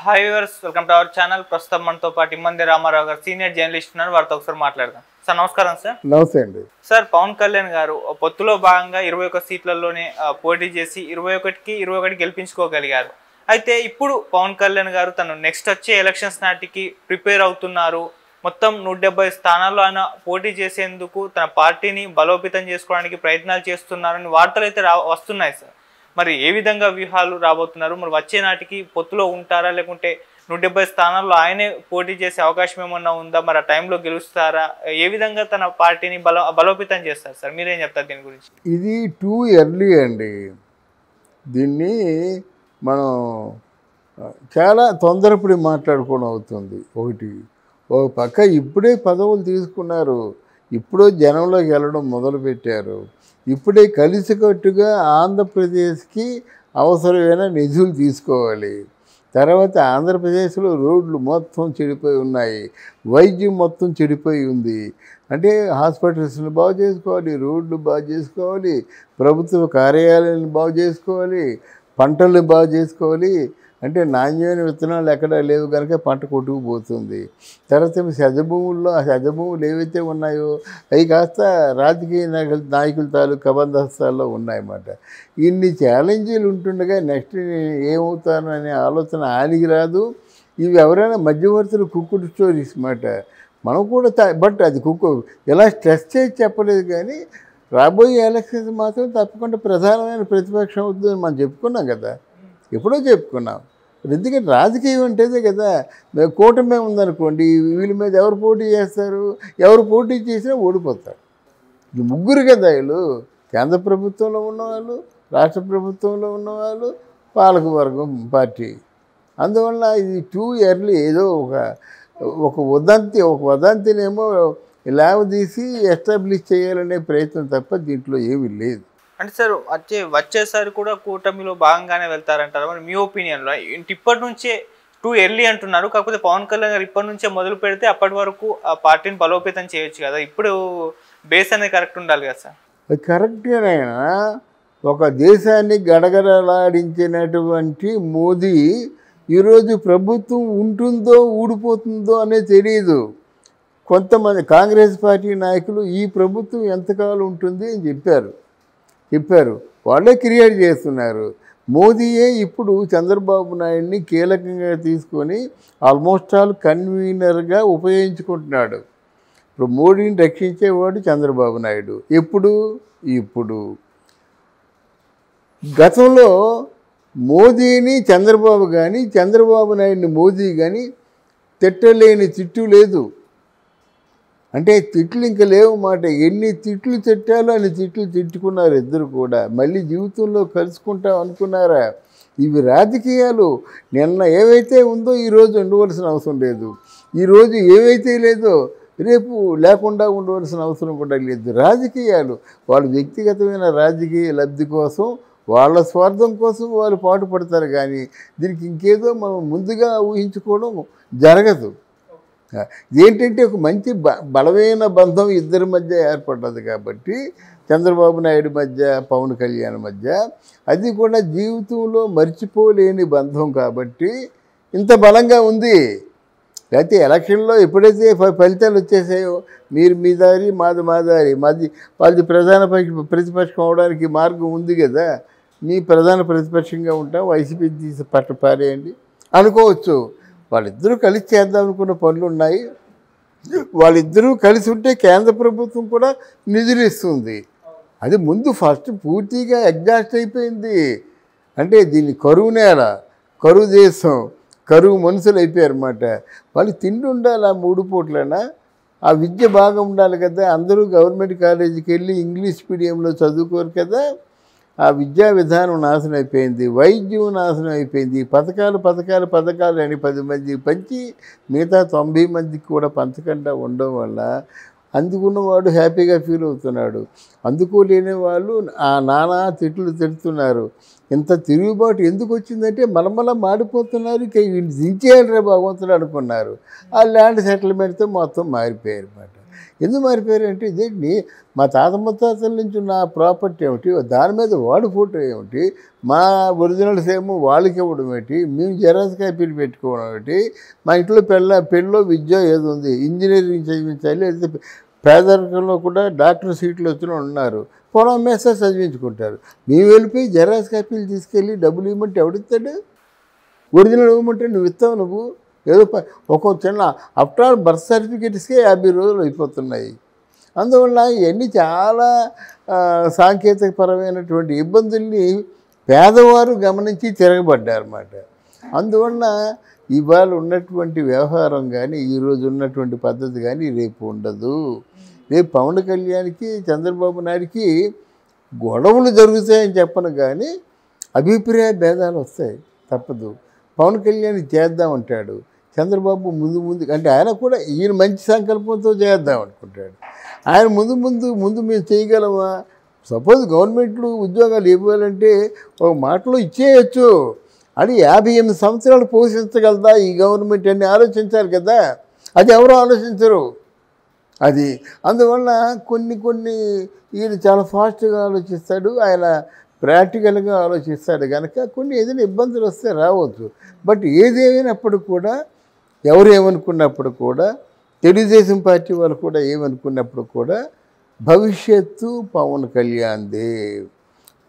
Hi viewers, welcome to our channel. ప్రస్తుతం మనతో పాటు ఇమ్మంది రామారావు గారు సీనియర్ జర్నలిస్ట్ ఉన్నారు. వారితో ఒకసారి మాట్లాడదాం. సార్ నమస్కారం. సార్ నమస్తే అండి. సార్, పవన్ కళ్యాణ్ గారు పొత్తులో భాగంగా 21 సీట్లలోనే పోటీ చేసి 21కి 21 గెలిపించుకోగలిగారు. అయితే ఇప్పుడు పవన్ కళ్యాణ్ గారు తను నెక్స్ట్ వచ్చే ఎలక్షన్స్ నాటికి ప్రిపేర్ అవుతున్నారు. మొత్తం 170 స్థానాల్లో ఆయన పోటీ చేసేందుకు తన పార్టీని బలోపేతం చేసుకోవడానికి ప్రయత్నాలు చేస్తున్నారని వార్తలు అయితే వస్తున్నాయి. సార్, మరి ఏ విధంగా వ్యూహాలు రాబోతున్నారు? మరి వచ్చే నాటికి పొత్తులో ఉంటారా, లేకుంటే 170 స్థానాల్లో ఆయనే పోటీ చేసే అవకాశం ఏమన్నా ఉందా? మరి ఆ టైంలో గెలుస్తారా? ఏ విధంగా తన పార్టీని బలోపేతం చేస్తారు? సార్, మీరేం చెప్తారు దీని గురించి? ఇది టూ ఎర్లీ అండి. దీన్ని మనం చాలా తొందరపడి మాట్లాడుకోవడం అవుతుంది. ఒక పక్క ఇప్పుడే పదవులు తీసుకున్నారు, ఇప్పుడే జనంలోకి వెళ్ళడం మొదలుపెట్టారు, ఇప్పుడే కలిసికట్టుగా ఆంధ్రప్రదేశ్కి అవసరమైన నిధులు తీసుకోవాలి. తర్వాత ఆంధ్రప్రదేశ్లో రోడ్లు మొత్తం చెడిపోయి ఉన్నాయి, వైద్యం మొత్తం చెడిపోయి ఉంది. అంటే హాస్పిటల్స్ని బాగు చేసుకోవాలి, రోడ్లు బాగు చేసుకోవాలి, ప్రభుత్వ కార్యాలయాలను బాగు చేసుకోవాలి, పంటలను బాగు చేసుకోవాలి. అంటే నాణ్యమైన విత్తనాలు ఎక్కడా లేవు కనుక పంట కొట్టుకుపోతుంది. తర్వాత సజభూముల్లో ఆ సజభూములు ఏవైతే ఉన్నాయో అవి కాస్త రాజకీయ నాయకుల తాలూకు కబంధస్తాల్లో ఉన్నాయన్నమాట. ఇన్ని ఛాలెంజీలు ఉంటుండగా నెక్స్ట్ ఏమవుతాను అనే ఆలోచన ఆయనకి రాదు. ఇవి ఎవరైనా మధ్యవర్తులు కుక్కుడు స్టోరీస్ మాట. మనం కూడా బట్ అది ఎలా స్ట్రెస్ చేసి చెప్పలేదు, కానీ రాబోయే ఎలక్షన్స్ మాత్రం తప్పకుండా ప్రధానమైన ప్రతిపక్షం అవుతుందని మనం చెప్పుకున్నాం కదా, ఎప్పుడో చెప్పుకున్నాం. ఎందుకంటే రాజకీయం అంటేదే కదా. కూటమి ఉందనుకోండి, వీళ్ళ మీద ఎవరు పోటీ చేస్తారు? ఎవరు పోటీ చేసినా ఓడిపోతారు. ఈ ముగ్గురు కదా వీళ్ళు, కేంద్ర ప్రభుత్వంలో ఉన్నవాళ్ళు, రాష్ట్ర ప్రభుత్వంలో ఉన్నవాళ్ళు, పాలకవర్గం పార్టీ. అందువల్ల ఇది టూ ఎర్లీ. ఏదో ఒక వదంతినేమో లావదీసి ఎస్టాబ్లిష్ చేయాలనే ప్రయత్నం తప్ప దీంట్లో ఏమీ లేదు. అంటే సార్, వచ్చేసారి కూడా కూటమిలో భాగంగానే వెళ్తారంటారు. మరి మీ ఒపీనియన్లో ఇప్పటి నుంచే టూ ఎర్లీ అంటున్నారు, కాకపోతే పవన్ కళ్యాణ్ గారు ఇప్పటి నుంచే మొదలు పెడితే అప్పటి వరకు ఆ పార్టీని బలోపేతం చేయొచ్చు కదా. ఇప్పుడు బేస్ అనేది కరెక్ట్ ఉండాలి కదా సార్. అది కరెక్టేనైనా ఒక దేశాన్ని గడగడలాడించినటువంటి మోదీ ఈరోజు ప్రభుత్వం ఉంటుందో ఊడిపోతుందో అనేది తెలియదు. కొంతమంది కాంగ్రెస్ పార్టీ నాయకులు ఈ ప్రభుత్వం ఎంతకాలం ఉంటుంది అని చెప్పారు. వాళ్ళే క్రియేట్ చేస్తున్నారు. మోదీయే ఇప్పుడు చంద్రబాబు నాయుడిని కీలకంగా తీసుకొని ఆల్మోస్ట్ ఆల్ కన్వీనర్గా ఉపయోగించుకుంటున్నాడు. ఇప్పుడు మోడీని రక్షించేవాడు చంద్రబాబు నాయుడు. ఇప్పుడు గతంలో మోదీని చంద్రబాబు కానీ, చంద్రబాబు నాయుడిని మోదీ కానీ తిట్టలేని తిట్టు లేదు. అంటే తిట్లు ఇంకా లేవు మాట. ఎన్ని తిట్లు తిట్టాలో అన్ని తిట్లు తిట్టుకున్నారు ఇద్దరు కూడా. మళ్ళీ జీవితంలో కలుసుకుంటాం అనుకున్నారా? ఇవి రాజకీయాలు. నిన్న ఏవైతే ఉందో ఈరోజు ఉండవలసిన అవసరం లేదు, ఈరోజు ఏవైతే లేదో రేపు లేకుండా ఉండవలసిన అవసరం కూడా లేదు. రాజకీయాలు వాళ్ళ వ్యక్తిగతమైన రాజకీయ లబ్ధి కోసం, వాళ్ళ స్వార్థం కోసం వాళ్ళు పాటుపడతారు. కానీ దీనికి ఇంకేదో మనం ముందుగా ఊహించుకోవడం జరగదు. ఏంటంటే ఒక మంచి బలమైన బంధం ఇద్దరి మధ్య ఏర్పడ్డది కాబట్టి, చంద్రబాబు నాయుడు మధ్య, పవన్ కళ్యాణ్ మధ్య, అది కూడా జీవితంలో మర్చిపోలేని బంధం కాబట్టి ఇంత బలంగా ఉంది. లేకపోతే ఎలక్షన్లో ఎప్పుడైతే ఫలితాలు వచ్చేసాయో మీరు మీ దారి మాది మా దారి, వాళ్ళది ప్రధాన ప్రతిపక్షం అవడానికి మార్గం ఉంది కదా. మీ ప్రధాన ప్రతిపక్షంగా ఉంటాం, వైసీపీ తీసి పారేయండి అనుకోవచ్చు. వాళ్ళిద్దరూ కలిసి చేద్దాం అనుకున్న పనులు ఉన్నాయి. వాళ్ళిద్దరూ కలిసి ఉంటే కేంద్ర ప్రభుత్వం కూడా నిధులు ఇస్తుంది. అది ముందు ఫస్ట్ పూర్తిగా ఎగ్జాస్ట్ అయిపోయింది. అంటే దీన్ని కరువు నేల, కరువు దేశం, కరువు మనుషులు అయిపోయారన్నమాట. వాళ్ళు తిండి ఉండాలి ఆ 3 పూట్లైనా, ఆ విద్య బాగా ఉండాలి కదా. అందరూ గవర్నమెంట్ కాలేజీకి వెళ్ళి ఇంగ్లీష్ మీడియంలో చదువుకోరు కదా. ఆ విద్యా విధానం నాశనం అయిపోయింది, వైద్యం నాశనం అయిపోయింది. పథకాలు అని 10 మందికి పంచి మిగతా 90 మందికి కూడా పంచకుండా ఉండడం వల్ల అందుకున్నవాడు హ్యాపీగా ఫీల్ అవుతున్నాడు, అందుకోలేని వాళ్ళు ఆ నానా తిట్లు తిడుతున్నారు. ఇంత తిరుగుబాటు ఎందుకు వచ్చిందంటే మలమల మాడిపోతున్నారు. వీళ్ళు దించేయాలరే భగవంతుడు అనుకున్నారు. ఆ ల్యాండ్ సెటిల్మెంట్తో మొత్తం మారిపోయారు అన్నమాట. ఎందుకు మారిపోయారంటే ఇదేంటి మా తాత ముత్తాతల నుంచి ఉన్న ప్రాపర్టీ ఏమిటి, దాని మీద వాడు ఫోటో ఏమిటి, మా ఒరిజినల్స్ ఏమో వాళ్ళకి ఇవ్వడం ఏంటి, మేము జెరాక్స్ కాపీలు పెట్టుకోవడం ఏంటి, మా ఇంట్లో పెళ్ళిలో విద్య ఏది ఉంది, ఇంజనీరింగ్ చదివించాలి, అయితే పేదరికంలో కూడా డాక్టర్ సీట్లు వచ్చిన ఉన్నారు, పొలం మేస్తా చదివించుకుంటారు. మేము వెళ్ళిపోయి జెరాక్స్ కాపీలు తీసుకెళ్ళి డబ్బులు ఇవ్వమంటే ఎవడిస్తాడు? ఒరిజినల్ ఇవ్వమంటే నువ్వు ఇస్తావు, నువ్వు ఏదో ఒక చిన్న ఆఫ్టర్ ఆల్ బర్త్ సర్టిఫికేట్స్కే 50 రోజులు అయిపోతున్నాయి. అందువల్ల ఇవన్నీ చాలా సాంకేతికపరమైనటువంటి ఇబ్బందుల్ని పేదవారు గమనించి తిరగబడ్డారన్నమాట. అందువల్ల ఇవాళ ఉన్నటువంటి వ్యవహారం కానీ, ఈరోజు ఉన్నటువంటి పద్ధతి కానీ రేపు ఉండదు. రేపు పవన్ కళ్యాణ్కి చంద్రబాబు నాయుడికి గొడవలు జరుగుతాయని చెప్పను, కానీ అభిప్రాయ భేదాలు వస్తాయి, తప్పదు. పవన్ కళ్యాణ్ చేద్దామంటాడు, చంద్రబాబు ముందు అంటే ఆయన కూడా ఈయన మంచి సంకల్పంతో చేద్దాం అనుకుంటాడు. ఆయన ముందు మేము చేయగలమా? సపోజ్ గవర్నమెంట్లు ఉద్యోగాలు ఇవ్వాలంటే ఒక మాటలో ఇచ్చేయచ్చు, అది 58 సంవత్సరాలు పోషించగలదా ఈ గవర్నమెంట్ అని ఆలోచించాలి కదా. అది ఎవరు ఆలోచించరు. అది అందువల్ల కొన్ని ఈయన చాలా ఫాస్ట్గా ఆలోచిస్తాడు, ఆయన ప్రాక్టికల్గా ఆలోచిస్తాడు కనుక కొన్ని ఏదైనా ఇబ్బందులు వస్తే రావచ్చు. బట్ ఏదేమైనప్పుడు కూడా, ఎవరు ఏమనుకున్నప్పుడు కూడా, తెలుగుదేశం పార్టీ వాళ్ళు కూడా ఏమనుకున్నప్పుడు కూడా భవిష్యత్తు పవన్ కళ్యాణ్దే.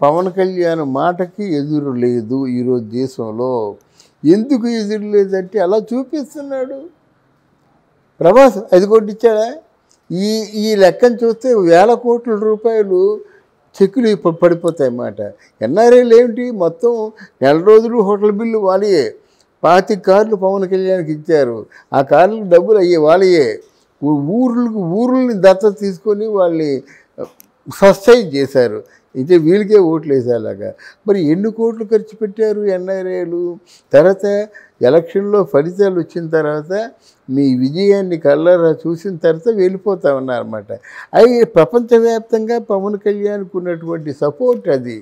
పవన్ కళ్యాణ్ మాటకి ఎదురు లేదు ఈరోజు దేశంలో. ఎందుకు ఎదురు లేదంటే అలా చూపిస్తున్నాడు. ప్రభాస్ అది కొట్టించాడా? ఈ లెక్కను చూస్తే 1000 కోట్ల రూపాయలు చెక్కులు పడిపోతాయి అన్నమాట. ఎన్ఆర్ఐలు ఏమిటి, మొత్తం నెల రోజులు హోటల్ బిల్లు వాళ్ళయే, 25 కార్లు పవన్ కళ్యాణ్కి ఇచ్చారు, ఆ కార్లకు డబ్బులు అయ్యే వాళ్ళయే. ఊర్లని దత్తత తీసుకొని వాళ్ళని సబ్సిడైజ్ చేశారు, అయితే వీళ్ళకే ఓట్లు వేసేలాగా. మరి ఎన్ని కోట్లు ఖర్చు పెట్టారు ఎన్ఆర్ఐలు? తర్వాత ఎలక్షన్లో ఫలితాలు వచ్చిన తర్వాత మీ విజయాన్ని కళ్ళారా చూసిన తర్వాత వెళ్ళిపోతా ఉన్నారన్నమాట. అవి ప్రపంచవ్యాప్తంగా పవన్ కళ్యాణ్కి ఉన్నటువంటి సపోర్ట్ అది.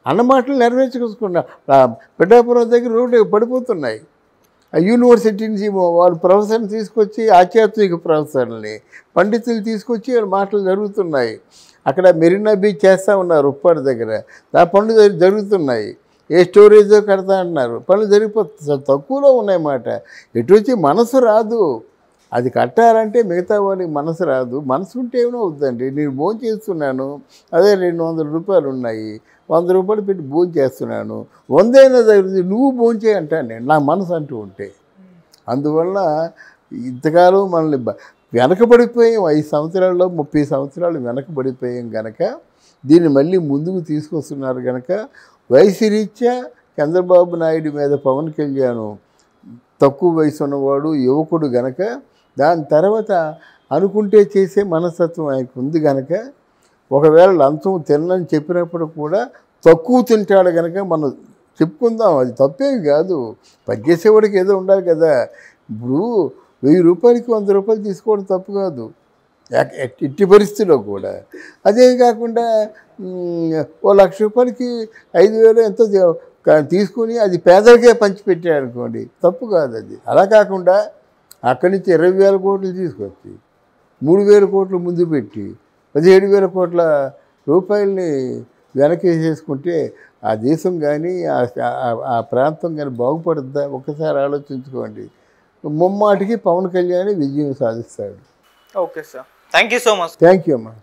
అన్నమాటలు నెరవేర్చుకున్నా పిఠాపురం దగ్గర రోడ్డు పడిపోతున్నాయి. ఆ యూనివర్సిటీని వాళ్ళు ప్రొఫెసర్ని తీసుకొచ్చి, ఆధ్యాత్మిక ప్రొఫెసర్ని, పండితులు తీసుకొచ్చి వాళ్ళ మాటలు జరుగుతున్నాయి. అక్కడ మెరీనా బీచ్ చేస్తూ ఉన్నారు ఉప్పాడు దగ్గర, ఆ పనులు జరుగుతున్నాయి. ఏ స్టోరేజో కడతా అంటున్నారు, పనులు జరిగిపోతుంది, తక్కువలో ఉన్నాయన్నమాట. ఎటు వచ్చి మనసు రాదు. అది కట్టాలంటే మిగతా వాళ్ళకి మనసు రాదు. మనసు ఉంటే ఏమైనా అవుతుందండి. నేను భోజనం చేస్తున్నాను, అదే 200 రూపాయలు ఉన్నాయి, 100 రూపాయలు పెట్టి భోజనం చేస్తున్నాను, 100 అయినా జరుగుతుంది, నువ్వు భోజనం చేయి అంటాను నేను, నా మనసు అంటూ ఉంటే. అందువల్ల ఇంతకాలం మనల్ని వెనకబడిపోయాం, 5 సంవత్సరాల్లో 30 సంవత్సరాలు వెనకబడిపోయాం కనుక దీన్ని మళ్ళీ ముందుకు తీసుకొస్తున్నారు కనుక వయసు రీత్యా చంద్రబాబు నాయుడు మీద పవన్ కళ్యాణ్ తక్కువ వయసు ఉన్నవాడు, యువకుడు గనక, దాని తర్వాత అనుకుంటే చేసే మనస్తత్వం ఆయనకు ఉంది కనుక, ఒకవేళ లంచం తినని చెప్పినప్పుడు కూడా తక్కువ తింటాడు కనుక మనం చెప్పుకుందాం, అది తప్పేమి కాదు. పనిచేసేవాడికి ఏదో ఉండాలి కదా. ఇప్పుడు 1000 రూపాయలకి 100 రూపాయలు తీసుకోవడం తప్పు కాదు ఎట్టి పరిస్థితిలో కూడా. అదే కాకుండా 1,00,000 రూపాయలకి 5,000 ఎంతో తీసుకొని అది పేదలకే పంచిపెట్టాడు అనుకోండి, తప్పు కాదు అది. అలా కాకుండా అక్కడి నుంచి 20,000 కోట్లు తీసుకొచ్చి 3,000 కోట్లు ముందు పెట్టి 17,000 కోట్ల రూపాయలని వెనకేసేసుకుంటే ఆ దేశం కానీ ఆ ప్రాంతం కానీ బాగుపడుద్దా? ఒక్కసారి ఆలోచించుకోండి. ముమ్మాటికి పవన్ కళ్యాణ్ విజయం సాధిస్తాడు. Okay sir, thank you so much. Thank you అమ్మా.